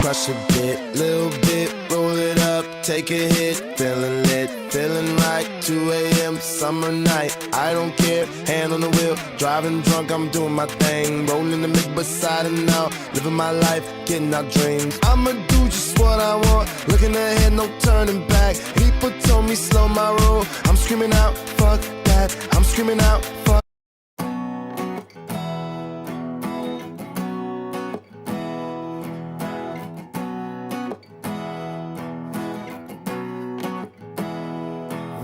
crush a bit, little bit, roll it up, take a hit, feeling lit, feeling right, 2 a.m. summer night, I don't care, hand on the wheel, driving drunk, I'm doing my thing, rolling the mid beside and out, living my life, getting our dreams. I'ma do just what I want, looking ahead, no turning back. People told me slow my roll, I'm screaming out, fuck that, I'm screaming out, fuck.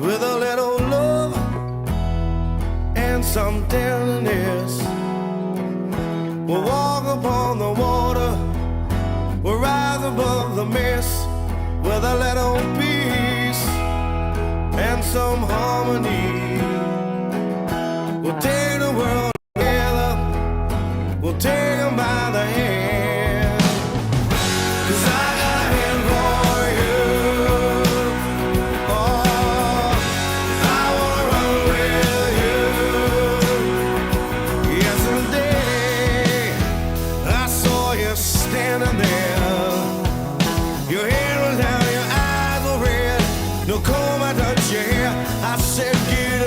With a little love and some tenderness, we'll walk upon the water, we'll rise above the mist. With a little peace and some harmony, we'll take the world together, we'll take them by the hand. 'Cause I got a hand for you. Oh, I wanna run with you. Yesterday, I saw you standing there. Your hair was down, your eyes were red. No comb, I touched your hair. I said, get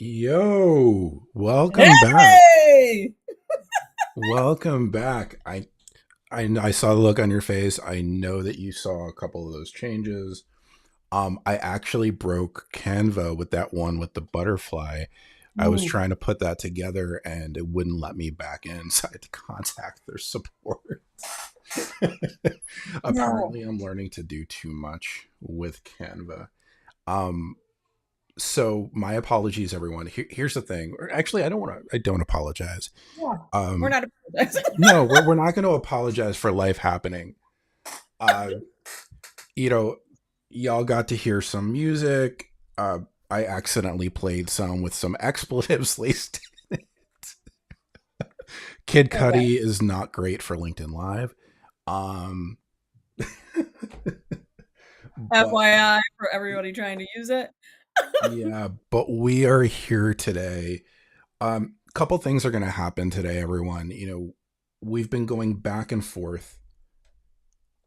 Yo, welcome back. Hey! Welcome back. I saw the look on your face. I know that you saw a couple of those changes. I actually broke Canva with that one with the butterfly. I was Ooh, trying to put that together and it wouldn't let me back in, so I had to contact their support. no. Apparently, I'm learning to do too much with Canva. Um, so my apologies, everyone. Here's the thing. Or actually, I don't apologize. Yeah. We're Um, not apologizing. no, we're not going to apologize for life happening. Uh, you know, y'all got to hear some music. I accidentally played some with some expletives laced. Kid Okay. Cudi is not great for LinkedIn Live. Um, but FYI for everybody trying to use it. yeah, but we are here today. Couple things are going to happen today, everyone. We've been going back and forth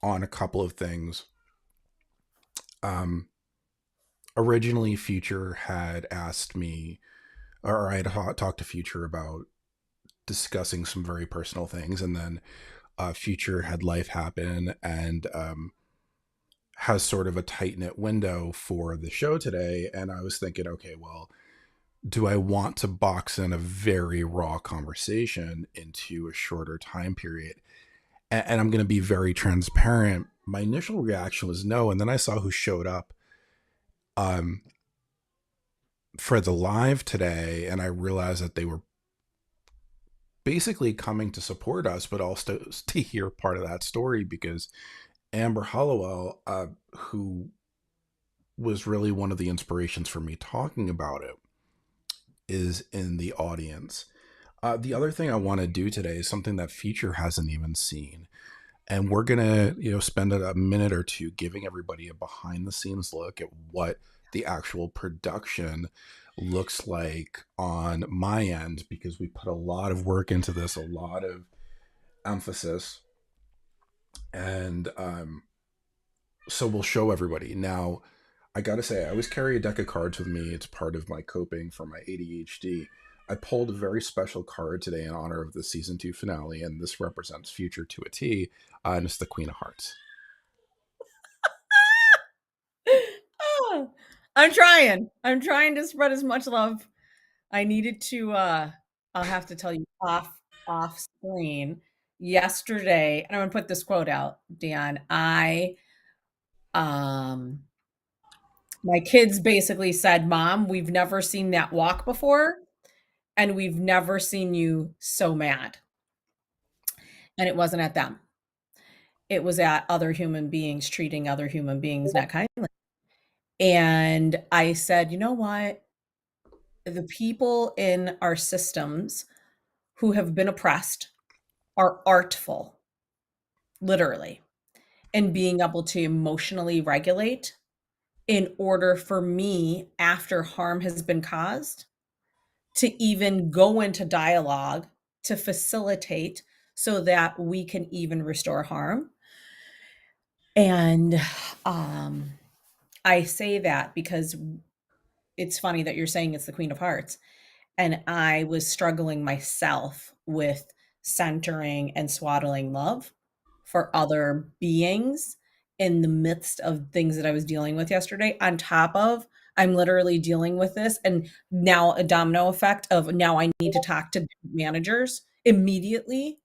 on a couple of things. Um, Originally, Future had asked me, or I had talked to Future about discussing some very personal things, and then Future had life happen and has sort of a tight knit window for the show today. And I was thinking, okay, well, do I want to box in a very raw conversation into a shorter time period? And I'm going to be very transparent. My initial reaction was no, and then I saw who showed up um, for the live today, and I realized that they were basically coming to support us, but also to hear part of that story because Amber Hollowell, who was really one of the inspirations for me talking about it, is in the audience. The other thing I want to do today is something that Future hasn't even seen. And we're going to, spend a minute or two giving everybody a behind the scenes look at what the actual production looks like on my end, because we put a lot of work into this, a lot of emphasis. And so we'll show everybody. Now, I got to say, I always carry a deck of cards with me. It's part of my coping for my ADHD. I pulled a very special card today in honor of the season 2 finale, and this represents Future to a T, and it's the Queen of Hearts. Oh, I'm trying. I'm trying to spread as much love. I needed to I'll have to tell you off screen yesterday, and I'm gonna put this quote out, Dan. Um my kids basically said, "Mom, we've never seen that walk before, and we've never seen you so mad." And it wasn't at them. It was at other human beings treating other human beings not kindly. And I said, "You know what? The people in our systems who have been oppressed are artful, literally, in being able to emotionally regulate in order for me, after harm has been caused, to even go into dialogue to facilitate so that we can even restore harm." And um, I say that because it's funny that you're saying it's the Queen of Hearts. And I was struggling myself with centering and swaddling love for other beings in the midst of things that I was dealing with yesterday. On top of, I'm literally dealing with this, and now a domino effect of now I need to talk to managers immediately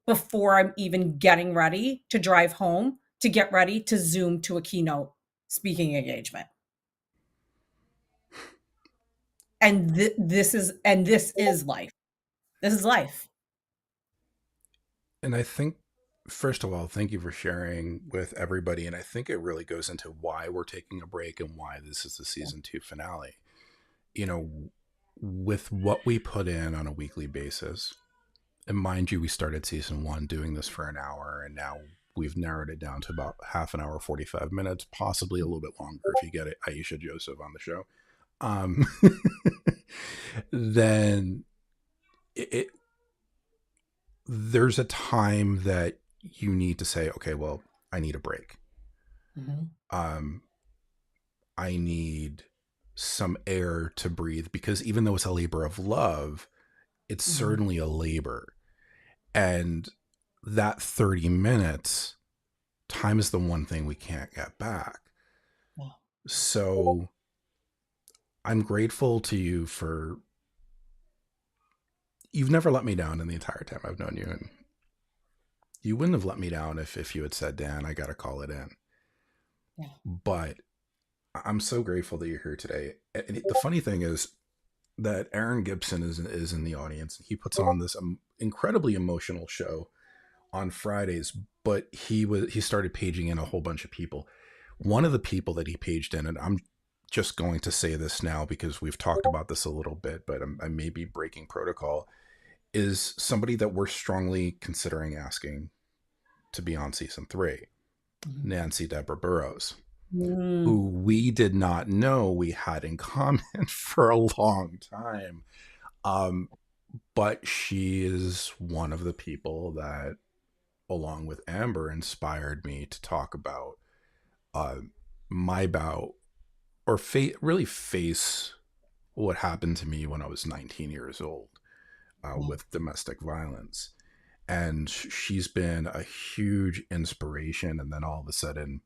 before I'm even getting ready to drive home to get ready to Zoom to a keynote speaking engagement. And this is life. This is life. And I think, first of all, thank you for sharing with everybody. And I think it really goes into why we're taking a break and why this is the season 2 finale. With what we put in on a weekly basis, and mind you, we started season 1 doing this for an hour, and now we've narrowed it down to about half an hour, 45 minutes, possibly a little bit longer if you get it, Aisha Joseph on the show. Um, then it there's a time that you need to say, okay, well, I need a break. Mhm. I need some air to breathe, because even though it's a labor of love, it's certainly a labor. And that 30 minutes, time is the one thing we can't get back. Yeah. So I'm grateful to you for, you've never let me down in the entire time I've known you. And you wouldn't have let me down if you had said, Dan, I got to call it in. Yeah. But I'm so grateful that you're here today. And the funny thing is that Aaron Gibson is in the audience. He puts on this incredibly emotional show on Fridays, but he started paging in a whole bunch of people. One of the people that he paged in, and I'm just going to say this now because we've talked about this a little bit, but I may be breaking protocol, is somebody that we're strongly considering asking to be on season 3, Nancy Deborah Burrows, who we did not know we had in common for a long time. But she is one of the people that, along with Amber, inspired me to talk about my bout, or really face what happened to me when I was 19 years old with domestic violence. And she's been a huge inspiration. And then all of a sudden,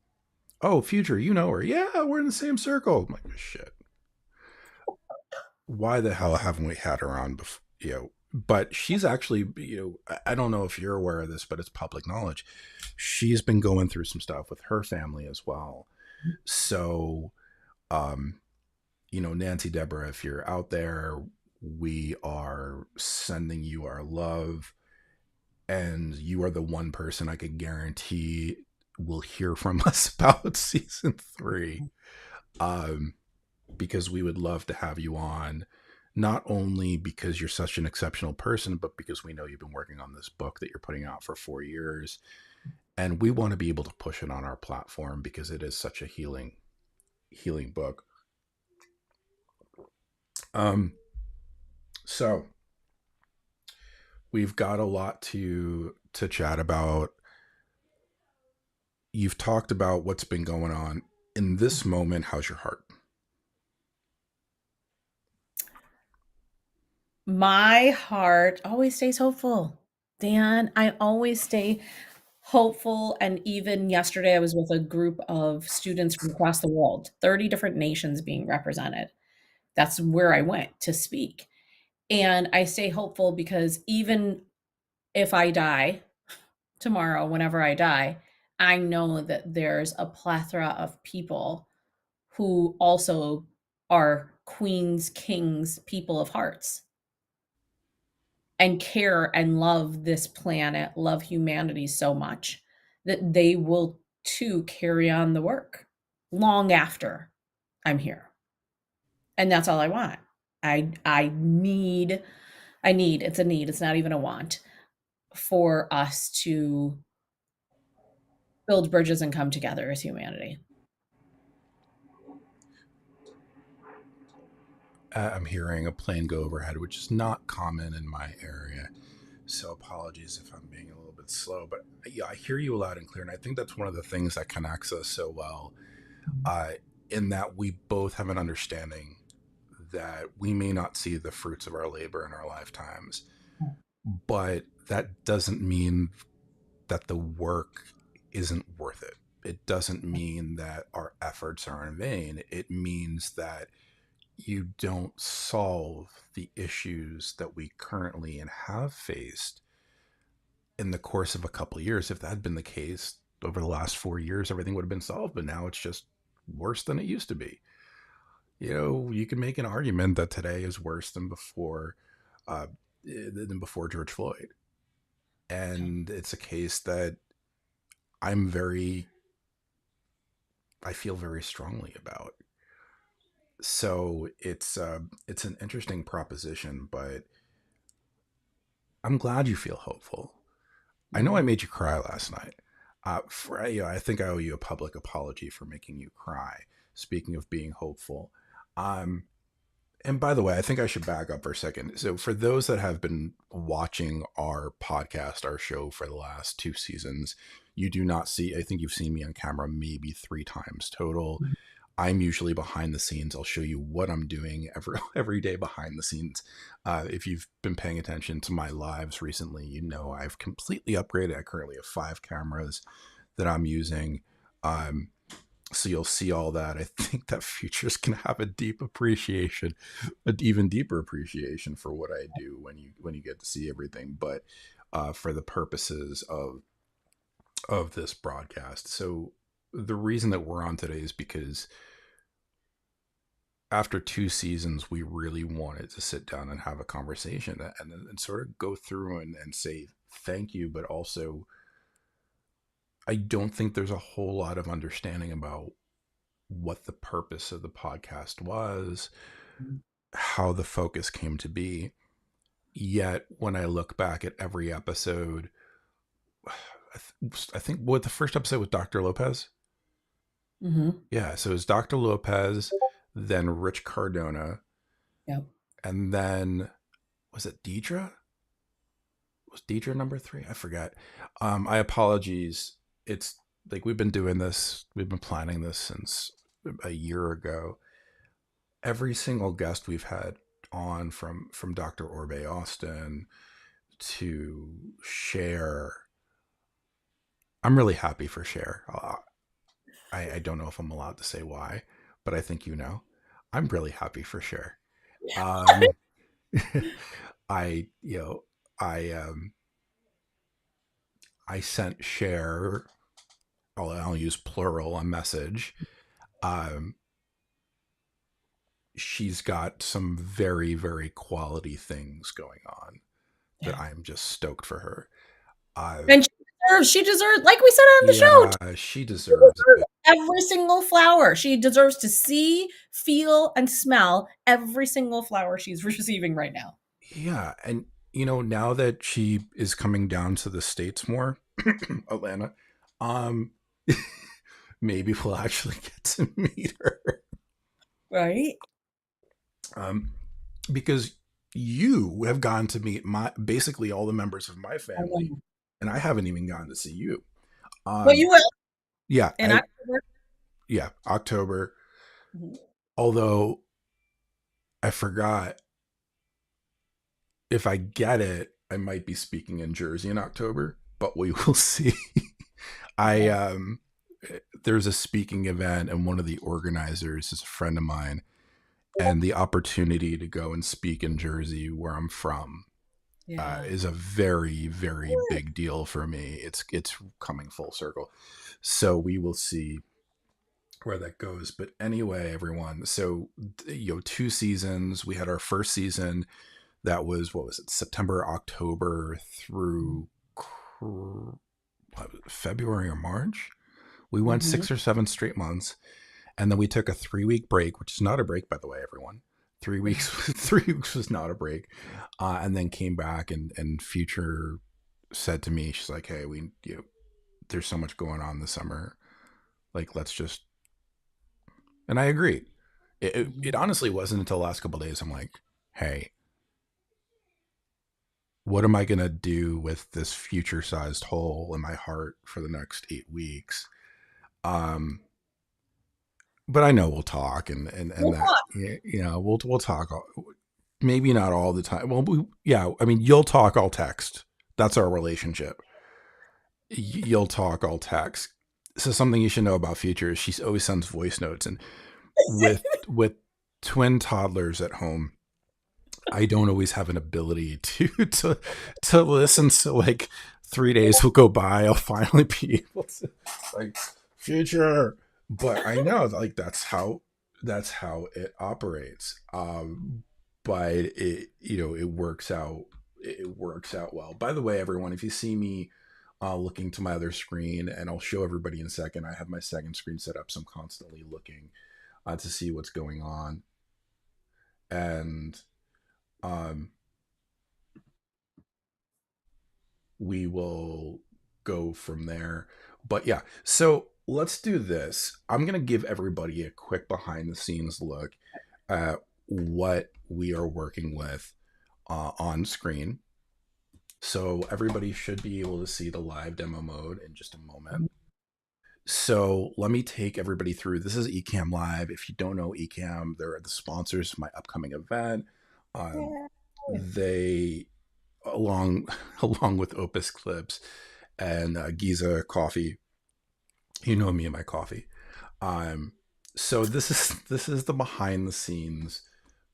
oh, Future, you know her. Yeah, we're in the same circle. I'm like, shit. Why the hell haven't we had her on before? But she's actually, I don't know if you're aware of this, but it's public knowledge. She's been going through some stuff with her family as well. So, Nancy Deborah, if you're out there, we are sending you our love. And you are the one person I could guarantee will hear from us about season 3. Because we would love to have you on, not only because you're such an exceptional person, but because we know you've been working on this book that you're putting out for 4 years. And we want to be able to push it on our platform because it is such a healing book. So we've got a lot to chat about. You've talked about what's been going on in this moment. How's your heart? My heart always stays hopeful, Dan. I always stay hopeful. And even yesterday, I was with a group of students from across the world, 30 different nations being represented. That's where I went to speak. And I stay hopeful because even if I die tomorrow, whenever I die, I know that there's a plethora of people who also are queens, kings, people of hearts, and care and love this planet, love humanity so much that they will too carry on the work long after I'm here. And that's all I want. I need, it's a need, it's not even a want, for us to build bridges and come together as humanity. I'm hearing a plane go overhead, which is not common in my area. So apologies if I'm being a little bit slow, but yeah, I hear you loud and clear. And I think that's one of the things that connects us so well, in that we both have an understanding that we may not see the fruits of our labor in our lifetimes, but that doesn't mean that the work isn't worth it. It doesn't mean that our efforts are in vain. It means that you don't solve the issues that we currently and have faced in the course of a couple of years. If that had been the case over the last 4 years, everything would have been solved, but now it's just worse than it used to be. You can make an argument that today is worse than before George Floyd. And it's a case that I feel very strongly about. So it's an interesting proposition, but I'm glad you feel hopeful. I know I made you cry last night. I think I owe you a public apology for making you cry. Speaking of being hopeful. And by the way, I think I should back up for a second. So for those that have been watching our podcast, our show for the last 2 seasons, you do not see, I think you've seen me on camera maybe 3 times total. I'm usually behind the scenes. I'll show you what I'm doing every day behind the scenes. If you've been paying attention to my lives recently, you know I've completely upgraded. I currently have 5 cameras that I'm using. So you'll see all that. I think that Future's gonna have a deep appreciation, an even deeper appreciation for what I do when you get to see everything. But for the purposes of this broadcast, so the reason that we're on today is because after 2 seasons, we really wanted to sit down and have a conversation and sort of go through and say thank you, but also I don't think there's a whole lot of understanding about what the purpose of the podcast was, how the focus came to be. Yet when I look back at every episode, I think what the first episode with Dr. Lopez. Mm-hmm. Yeah, so it was Dr. Lopez, then Rich Cardona, Yep. and then was it Deidre? Was Deidre number 3? I forget. I apologies. It's like we've been doing this, we've been planning this since a year ago. Every single guest we've had on, from Dr. Orbe Austin to Cher, I'm really happy for Cher. I don't know if I'm allowed to say why, but I think you know. I'm really happy for Cher. I sent Cher, I'll use plural, a message. She's got some very, very quality things going on that I'm just stoked for her. And she deserves, like we said on the show, she deserves it. Every single flower. She deserves to see, feel, and smell every single flower she's receiving right now. Yeah, and now that she is coming down to the States more, Atlanta, maybe we'll actually get to meet her. Right? Because you have gone to meet basically all the members of my family, and I haven't even gone to see you. But you will. Yeah. In October? Yeah, October. Mm-hmm. Although I forgot, if I get it, I might be speaking in Jersey in October, but we will see. There's a speaking event, and one of the organizers is a friend of mine, and the opportunity to go and speak in Jersey, where I'm from, is a very, very big deal for me. It's coming full circle, so we will see where that goes. But anyway, everyone, so 2 seasons. We had our first season that was, what was it, September, October through February or March. We went 6 or 7 straight months, and then we took a 3-week break, which is not a break, by the way, everyone. 3 weeks 3 weeks was not a break, and then came back, and Future said to me, she's like, hey, there's so much going on this summer, like, let's just, and I agreed. It honestly wasn't until the last couple of days I'm like, hey, what am I gonna do with this future-sized hole in my heart for the next 8 weeks? But I know we'll talk, and we'll talk. We'll talk. Maybe not all the time. Well, I mean, you'll talk, I'll text. That's our relationship. You'll talk, I'll text. So something you should know about Future is she always sends voice notes, and with twin toddlers at home, I don't always have an ability to listen. So like 3 days will go by, I'll finally be able to, like, Future. But I know, like, that's how it operates. But it works out. It works out well. By the way, everyone, if you see me looking to my other screen, and I'll show everybody in a second, I have my second screen set up, so I'm constantly looking to see what's going on. And we will go from there. But yeah, so let's do this. I'm going to give everybody a quick behind the scenes look at what we are working with on screen. So everybody should be able to see the live demo mode in just a moment. So let me take everybody through. This is Ecamm Live. If you don't know Ecamm, they're the sponsors of my upcoming event. Yeah. They, along along with Opus Clips and Giza Coffee, you know me and my coffee. So this is the behind the scenes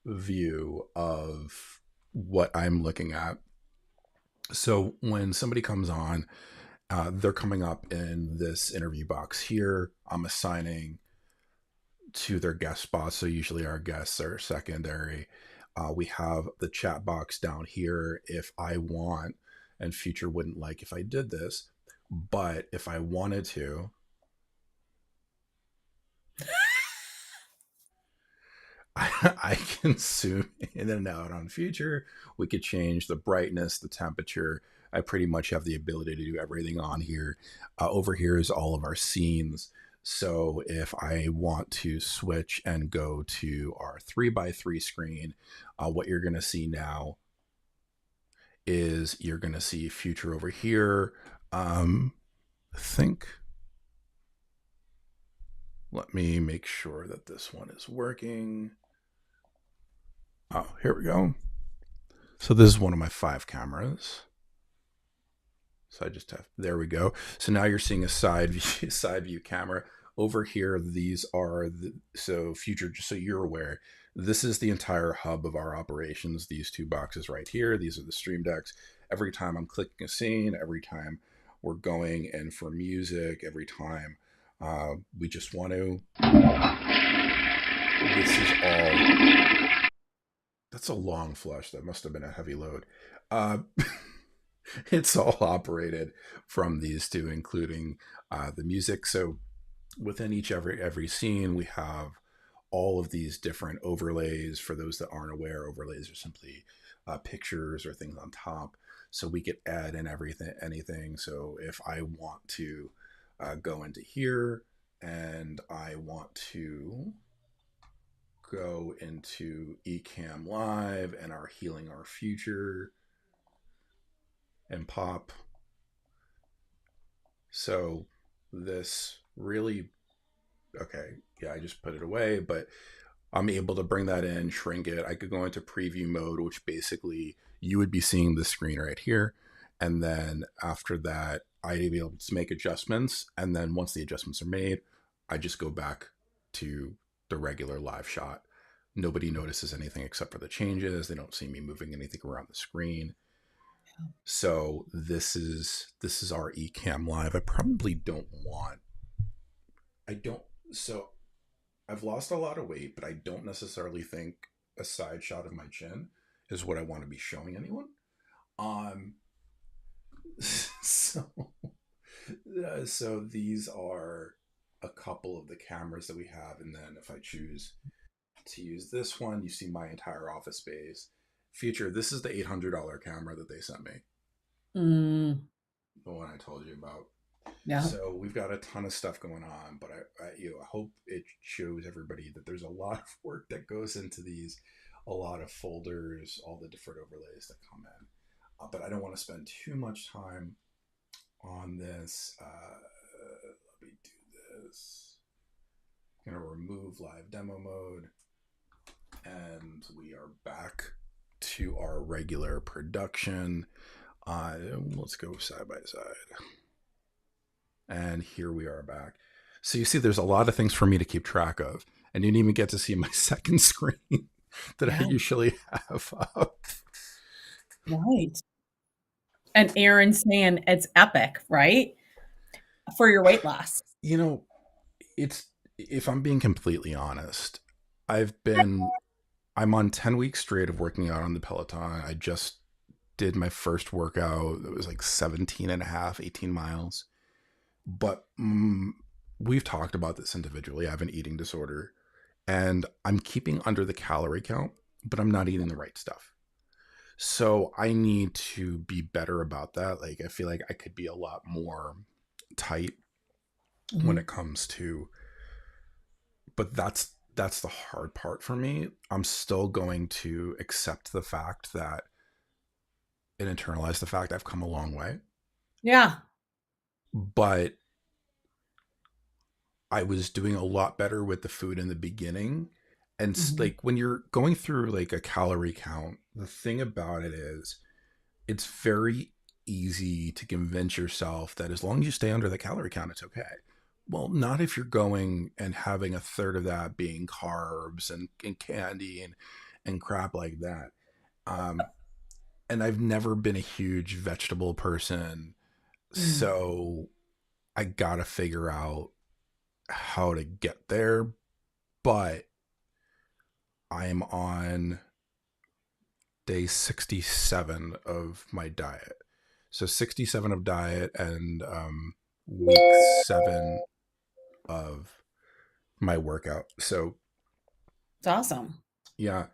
view of what I'm looking at. So when somebody comes on, they're coming up in this interview box here. I'm assigning to their guest spots. So usually our guests are secondary. We have the chat box down here if I want, and Future wouldn't like if I did this, but if I wanted to, I can zoom in and out on Future. We could change the brightness, the temperature. I pretty much have the ability to do everything on here. Over here is all of our scenes. So if I want to switch and go to our 3x3 screen, what you're going to see now is you're going to see Future over here. I think. Let me make sure that this one is working. Oh, here we go. So this is one of my 5 cameras. So I just have, there we go. So now you're seeing a side view camera. Over here, these are so Future, just so you're aware, this is the entire hub of our operations. These 2 boxes right here, these are the stream decks. Every time I'm clicking a scene, every time we're going in for music, every time we just want to, this is all, that's a long flush. That must have been a heavy load. It's all operated from these 2, including the music. So within every scene, we have all of these different overlays. For those that aren't aware, overlays are simply pictures or things on top. So we could add in anything. So if I want to go into here and I want to go into Ecamm Live and our Healing Our Future and pop. So this really, okay, yeah, I just put it away, but I'm able to bring that in, shrink it. I could go into preview mode, which basically you would be seeing the screen right here. And then after that, I'd be able to make adjustments. And then once the adjustments are made, I just go back to the regular live shot. Nobody notices anything except for the changes. They don't see me moving anything around the screen. So this is our Ecamm Live. I probably don't want, so I've lost a lot of weight, but I don't necessarily think a side shot of my chin is what I want to be showing anyone. So these are a couple of the cameras that we have, and then if I choose to use this one, you see my entire office space. Future, this is the $800 camera that they sent me. The one I told you about. Yeah. So we've got a ton of stuff going on, but I hope it shows everybody that there's a lot of work that goes into these, a lot of folders, all the different overlays that come in. But I don't want to spend too much time on this. Let me do this. I'm going to remove live demo mode, and we are back to our regular production. Let's go side by side. And here we are back. So you see there's a lot of things for me to keep track of. And you didn't even get to see my second screen that I usually have up. Right. And Aaron's saying it's epic, right? For your weight loss. You know, if I'm being completely honest, I'm on 10 weeks straight of working out on the Peloton. I just did my first workout. It was like 17 and a half, 18 miles. But we've talked about this individually. I have an eating disorder, and I'm keeping under the calorie count, but I'm not eating the right stuff. So I need to be better about that. Like, I feel like I could be a lot more tight when it comes to, but that's the hard part for me. I'm still going to accept the fact that, and internalize the fact I've come a long way. Yeah. But I was doing a lot better with the food in the beginning. And Mhm. like when you're going through like a calorie count, the thing about it is it's very easy to convince yourself that as long as you stay under the calorie count, it's okay. Well, not if you're going and having a third of that being carbs and candy and crap like that. Um, and I've never been a huge vegetable person. Mm. So I got to figure out how to get there. But I'm on day 67 of my diet. So 67 of diet and week 7 of my workout. So It's awesome. yeah,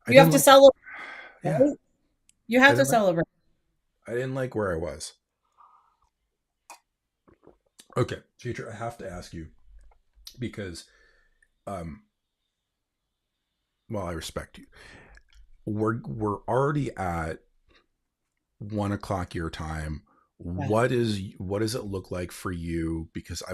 I You have didn't to like celebrate, yeah, right? You I have to didn't like celebrate. I didn't like where I was. Okay, teacher, I have to ask you because um well, I respect you. We're already at 1 o'clock your time. Yeah. What does it look like for you? Because I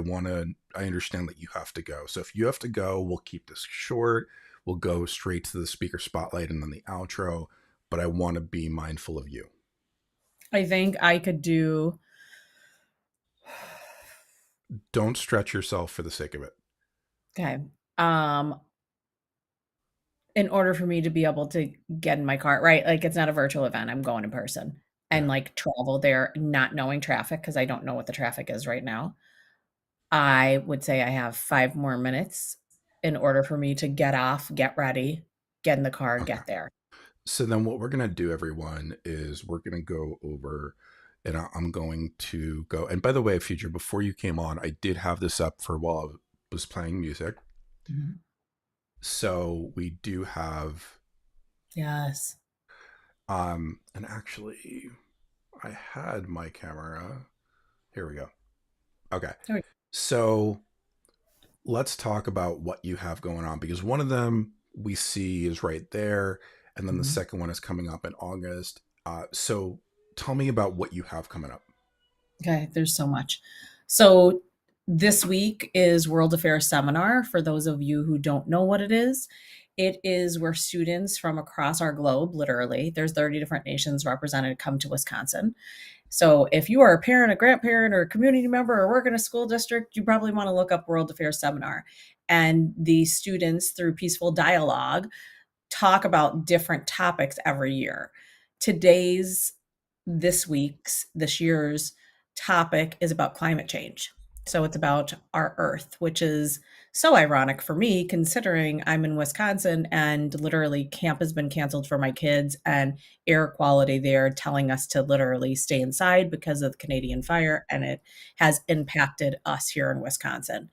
understand that you have to go. So if you have to go, we'll keep this short. We'll go straight to the speaker spotlight and then the outro. But I want to be mindful of you. I think I could do Don't stretch yourself for the sake of it. okay. Um, in order for me to be able to get in my car, right? Like it's not a virtual event. I'm going in person and Yeah. like travel there not knowing traffic because I don't know what the traffic is right now. I would say I have 5 more minutes in order for me to get off, get ready, get in the car, Okay. get there. So then what we're going to do, everyone, is we're going to go over and I'm going to go. And by the way, Future, before you came on, I did have this up for while I was playing music. Mhm. So we do have Yes. and actually I had my camera. Here we go. Okay. There we So let's talk about what you have going on because one of them we see is right there and then the Mhm. second one is coming up in August. So tell me about what you have coming up. Okay, there's so much. So this week is World Affairs Seminar. For those of you who don't know what it is where students from across our globe, literally, there's 30 different nations represented, come to Wisconsin. So if you are a parent, a grandparent, or a community member, or work in a school district, you probably want to look up World Affairs Seminar. And the students, through peaceful dialogue, talk about different topics every year. Today's, this year's topic is about climate change. So it's about our Earth, which is so ironic for me considering I'm in Wisconsin and literally camp has been canceled for my kids and air quality there telling us to literally stay inside because of the Canadian fire and it has impacted us here in Wisconsin.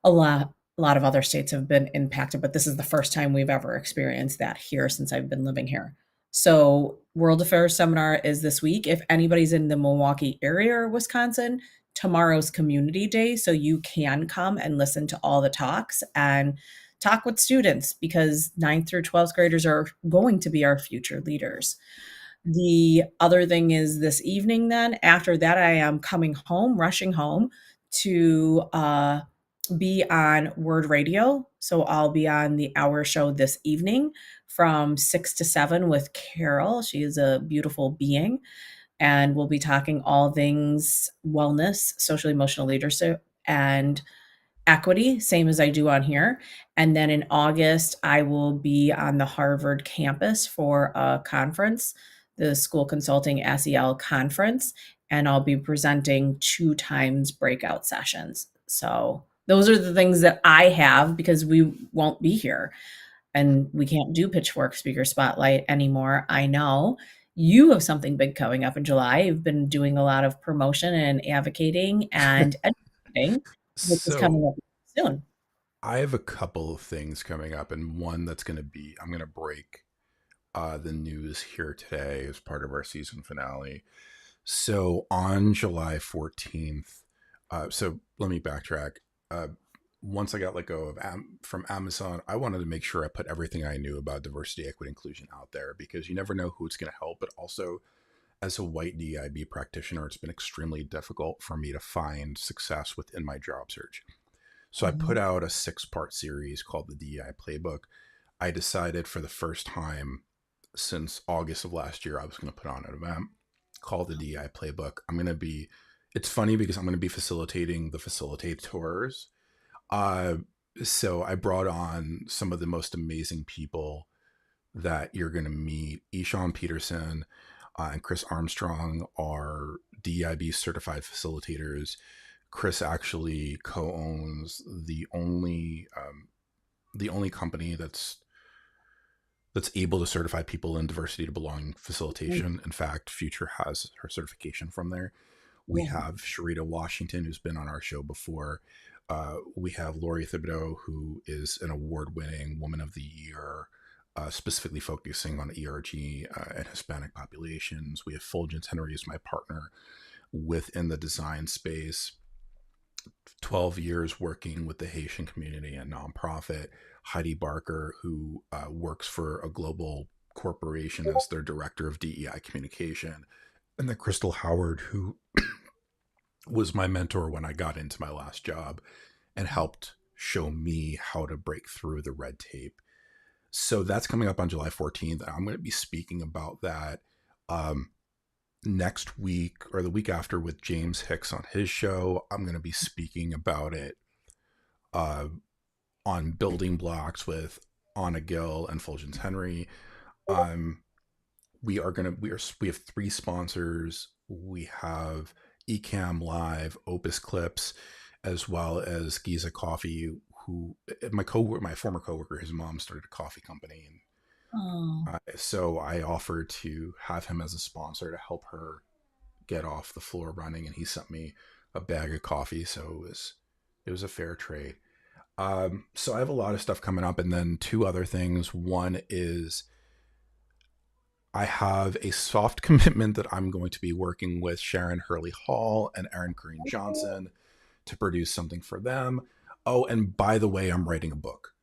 A lot of other states have been impacted, but this is the first time we've ever experienced that here since I've been living here. So, World Affairs Seminar is this week. If anybody's in the Milwaukee area or Wisconsin, tomorrow's community day, so you can come and listen to all the talks and talk with students because 9th through 12th graders are going to be our future leaders. The other thing is this evening, then, after that, I am coming home, rushing home to be on Word Radio. So I'll be on the hour show this evening from 6 to 7 with Carol. She is a beautiful being. And we'll be talking all things wellness, social emotional leadership, and equity, same as I do on here. And then in August, I will be on the Harvard campus for a conference, the School Consulting SEL conference, and I'll be presenting 2 times breakout sessions. So those are the things that I have because we won't be here and we can't do Pitchfork Speaker Spotlight anymore. I know you have something big coming up in July. You've been doing a lot of promotion and advocating and educating, which is coming So up soon. I have a couple of things coming up, and one that's going to be I'm going to break the news here today as part of our season finale. So on July 14th, so let me backtrack. Uh, Once I got let go of from Amazon, I wanted to make sure I put everything I knew about diversity, equity, inclusion out there because you never know who it's going to help. But also, as a white DIB practitioner, it's been extremely difficult for me to find success within my job search. So I put out a 6-part series called the DEI Playbook. I decided for the first time since August of last year, I was going to put on an event called the DEI Playbook. It's funny because I'm going to be facilitating the facilitators. So I brought on some of the most amazing people that you're going to meet. Ishan Peterson and Chris Armstrong are DEIB certified facilitators. Chris actually co-owns the only company that's able to certify people in diversity to belonging facilitation. In fact, Future has her certification from there. We have Sharita Washington, who's been on our show before. We have Lori Thibodeau, who is an award-winning Woman of the Year, specifically focusing on ERG and Hispanic populations. We have Fulgence Henry as my partner within the design space. 12 years working with the Haitian community and nonprofit. Heidi Barker, who works for a global corporation as their director of DEI communication. And then Crystal Howard, who was my mentor when I got into my last job and helped show me how to break through the red tape. So that's coming up on July 14th. I'm going to be speaking about that next week or the week after with James Hicks on his show. I'm going to be speaking about it on Building Blocks with Anna Gill and Fulgence Henry. We have 3 sponsors. We have Ecamm Live, Opus Clips, as well as Giza Coffee, who my former coworker, his mom started a coffee company, and so I offered to have him as a sponsor to help her get off the floor running, and he sent me a bag of coffee, so it was a fair trade. So I have a lot of stuff coming up, and then 2 other things. One is I have a soft commitment that I'm going to be working with Sharon Hurley Hall and Erin Corrine Johnson to produce something for them. Oh, and by the way, I'm writing a book.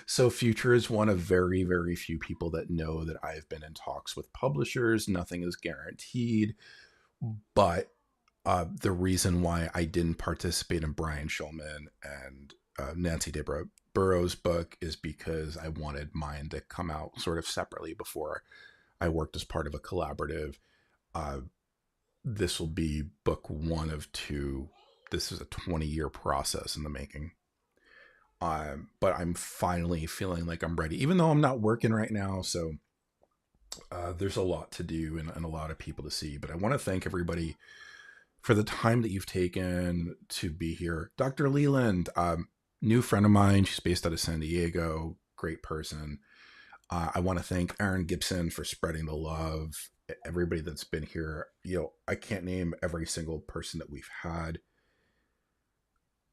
So Future is one of very, very few people that know that I've been in talks with publishers. Nothing is guaranteed, but the reason why I didn't participate in Brian Schulman and Nancy Debra Burrows' book is because I wanted mine to come out sort of separately before I worked as part of a collaborative. This will be book 1 of 2. This is a 20-year process in the making. But I'm finally feeling like I'm ready, even though I'm not working right now. So there's a lot to do and a lot of people to see. But I want to thank everybody for the time that you've taken to be here. Dr. Leland, new friend of mine. She's based out of San Diego. Great person. I want to thank Aaron Gibson for spreading the love. Everybody that's been here. I can't name every single person that we've had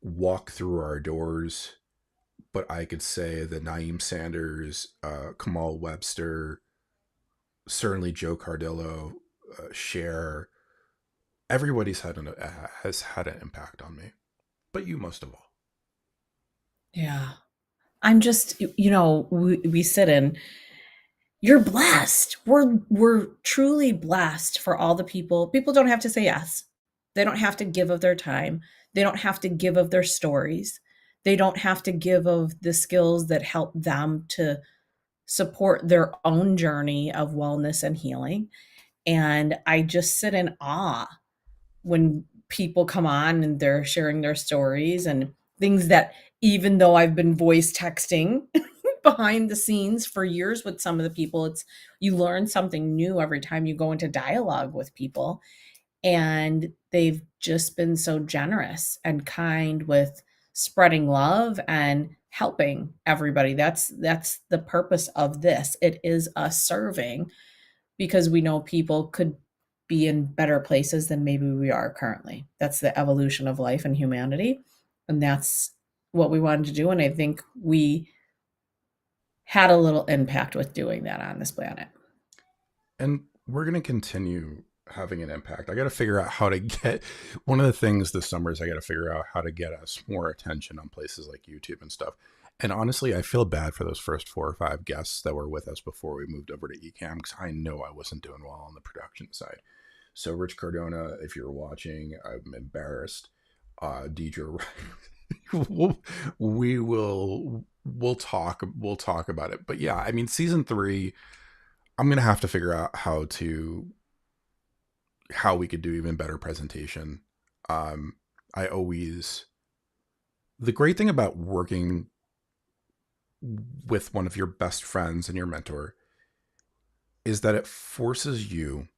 walk through our doors, but I could say that Naeem Sanders, Kamal Webster, certainly Joe Cardillo, Cher, everybody's has had an impact on me, but you most of all. Yeah. I'm just, we sit in, you're blessed. We're truly blessed for all the people. People don't have to say yes. They don't have to give of their time. They don't have to give of their stories. They don't have to give of the skills that help them to support their own journey of wellness and healing. And I just sit in awe when people come on and they're sharing their stories and things that, even though I've been voice texting behind the scenes for years with some of the people, you learn something new every time you go into dialogue with people. And they've just been so generous and kind with spreading love and helping everybody. That's the purpose of this. It is us serving, because we know people could be in better places than maybe we are currently. That's the evolution of life and humanity. And that's what we wanted to do. And I think we had a little impact with doing that on this planet. And we're going to continue having an impact. I got to figure out how to get, one of the things this summer is I got to figure out how to get us more attention on places like YouTube and stuff. And honestly, I feel bad for those first 4 or 5 guests that were with us before we moved over to Ecamm, because I know I wasn't doing well on the production side. So, Rich Cardona, if you're watching, I'm embarrassed. Deidre, we'll talk about it. But yeah, I mean, season 3, I'm gonna have to figure out how we could do even better presentation. The great thing about working with one of your best friends and your mentor is that it forces you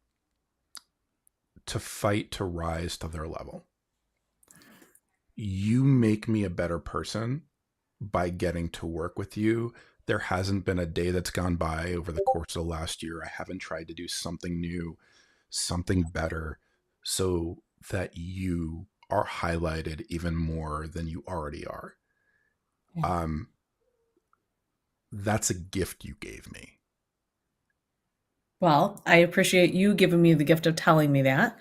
to fight to rise to their level. You make me a better person by getting to work with you. There hasn't been a day that's gone by over the course of the last year I haven't tried to do something new, something better, so that you are highlighted even more than you already are. Yeah. That's a gift you gave me. Well, I appreciate you giving me the gift of telling me that.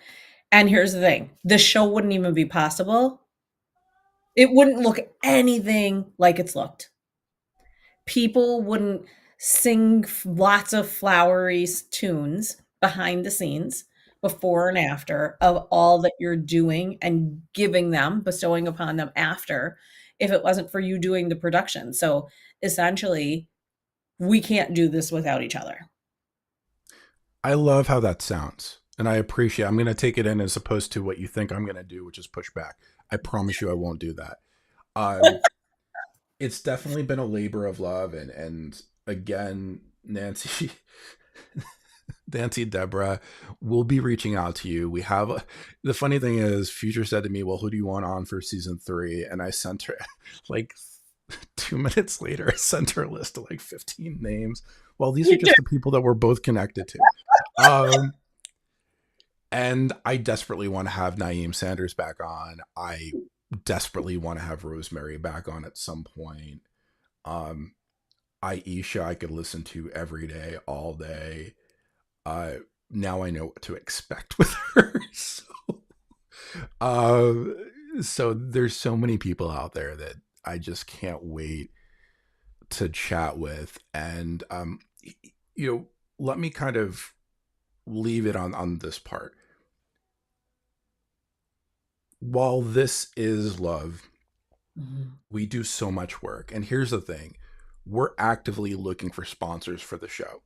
And here's the thing, the show wouldn't even be possible. It wouldn't look anything like it's looked. People wouldn't sing lots of flowery tunes behind the scenes before and after of all that you're doing and giving them, bestowing upon them after, if it wasn't for you doing the production. So essentially, we can't do this without each other. I love how that sounds. And I appreciate I'm going to take it in as opposed to what you think I'm going to do, which is push back. I promise you I won't do that. It's definitely been a labor of love. And again, Nancy, Deborah, we'll be reaching out to you. We have the funny thing is Future said to me, well, who do you want on for season 3? And I sent her like 2 minutes later, I sent her a list of like 15 names. Well, these are just the people that we're both connected to. And I desperately want to have Naeem Sanders back on. I desperately want to have Rosemary back on at some point. Aisha, I could listen to every day, all day. Now I know what to expect with her. So there's so many people out there that I just can't wait to chat with. And, let me kind of leave it on this part. While this is love, we do so much work. And here's the thing. We're actively looking for sponsors for the show.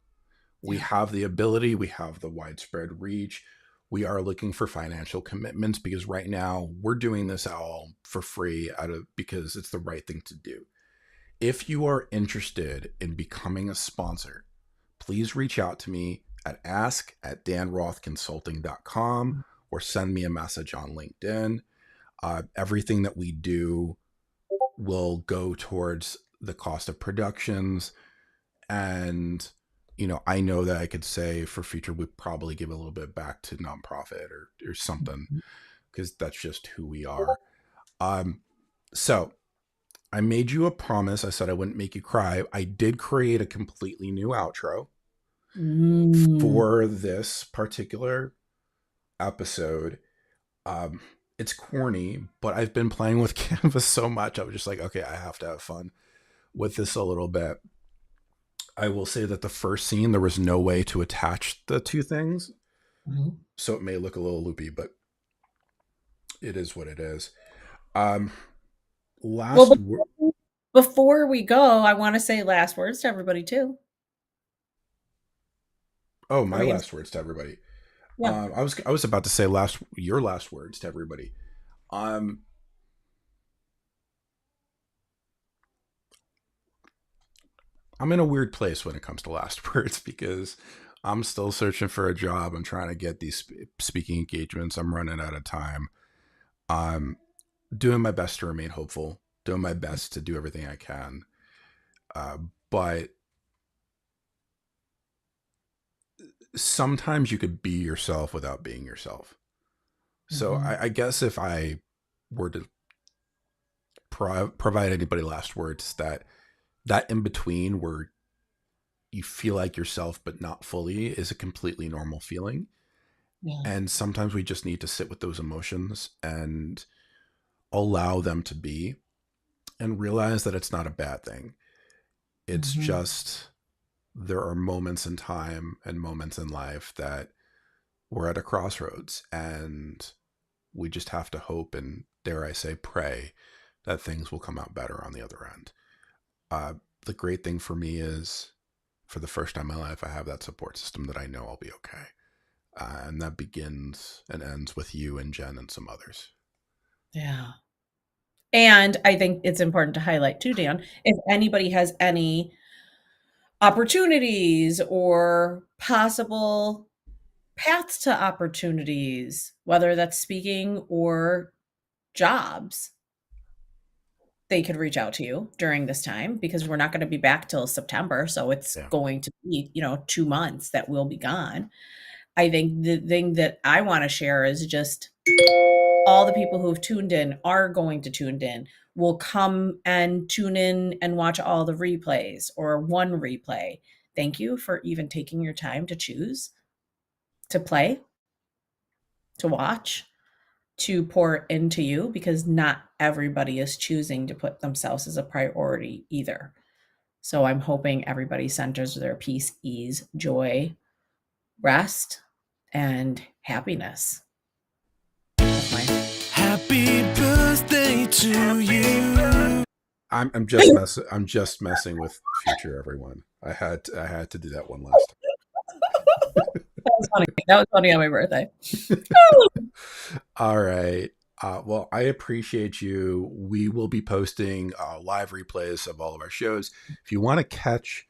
We have the ability. We have the widespread reach. We are looking for financial commitments because right now we're doing this all for free because it's the right thing to do. If you are interested in becoming a sponsor, please reach out to me at ask@danrothconsulting.com or send me a message on LinkedIn. Everything that we do will go towards the cost of productions. And, I know that I could say for future, we'd probably give a little bit back to nonprofit or something, because that's just who we are. So I made you a promise. I said I wouldn't make you cry. I did create a completely new outro for this particular episode. It's corny, but I've been playing with Canvas so much. I was just like, okay, I have to have fun with this a little bit. I will say that the first scene, there was no way to attach the two things. So it may look a little loopy, but it is what it is. Before we go, I want to say last words to everybody too. Oh, my last words to everybody. Yeah. I was about to say your last words to everybody. I'm in a weird place when it comes to last words because I'm still searching for a job. I'm trying to get these speaking engagements. I'm running out of time. I'm doing my best to remain hopeful, doing my best to do everything I can. But sometimes you could be yourself without being yourself. So I guess if I were to provide anybody last words, that in between where you feel like yourself but not fully is a completely normal feeling. Yeah. And sometimes we just need to sit with those emotions and allow them to be. and realize that it's not a bad thing. It's Mhm. just, there are moments in time and moments in life that we're at a crossroads, and we just have to hope and, dare I say, pray that things will come out better on the other end. The great thing for me is, for the first time in my life, I have that support system that I know I'll be okay. And that begins and ends with you and Jen and some others. Yeah. And I think it's important to highlight too, Dan, if anybody has any opportunities or possible paths to opportunities, whether that's speaking or jobs, they could reach out to you during this time, because we're not going to be back till September. So it's Yeah. going to be, 2 months that we'll be gone. I think the thing that I want to share is just all the people who have tuned in, are going to tune in, will come and tune in and watch all the replays or one replay. Thank you for even taking your time to choose to play, to watch, to pour into you, because not everybody is choosing to put themselves as a priority either. So I'm hoping everybody centers their peace, ease, joy, rest, and happiness. That's my Happy birthday to you. I'm just messing with future everyone. I had to do that one last That was funny. That was funny on my birthday. time. All right. Well, I appreciate you. We will be posting live replays of all of our shows. If you want to catch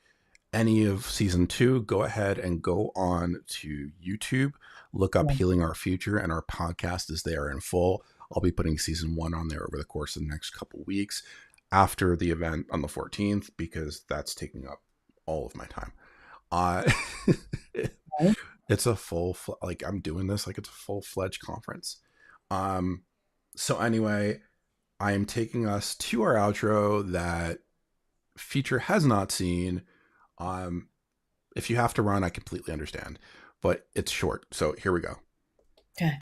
any of season 2, go ahead and go on to YouTube, look up Yeah. Healing Our Future, and our podcast is there in full. I'll be putting season 1 on there over the course of the next couple weeks after the event on the 14th, because that's taking up all of my time. It's a I'm doing this like it's a full-fledged conference. So anyway, I am taking us to our outro that Future has not seen. If you have to run, I completely understand, but it's short. So here we go. Okay.